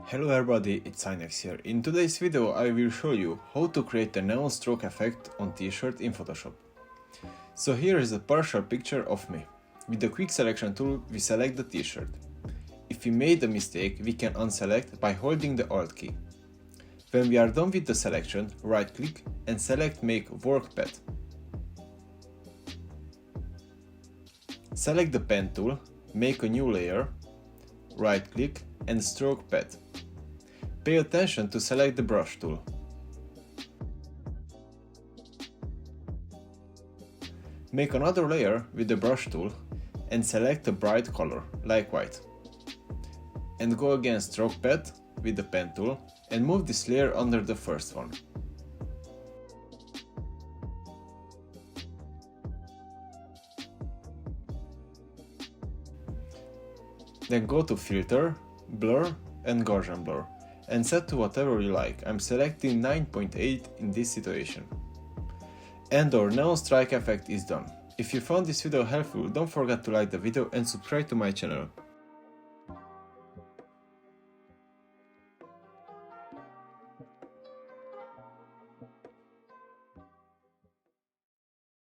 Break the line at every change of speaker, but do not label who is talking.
Hello everybody, it's Inex here. In today's video I will show you how to create a neon stroke effect on t-shirt in Photoshop. So here is a partial picture of me. With the quick selection tool we select the t-shirt. If we made a mistake we can unselect by holding the Alt key. When we are done with the selection, right click and select Make Work Path. Select the pen tool, make a new layer, right click and stroke path. Pay attention to select the brush tool. Make another layer with the brush tool and select a bright color, like white. And go again stroke path with the pen tool and move this layer under the first one. Then go to Filter, Blur and Gaussian Blur and set to whatever you like. I'm selecting 9.8 in this situation. And our neon strike effect is done. If you found this video helpful, don't forget to like the video and subscribe to my channel.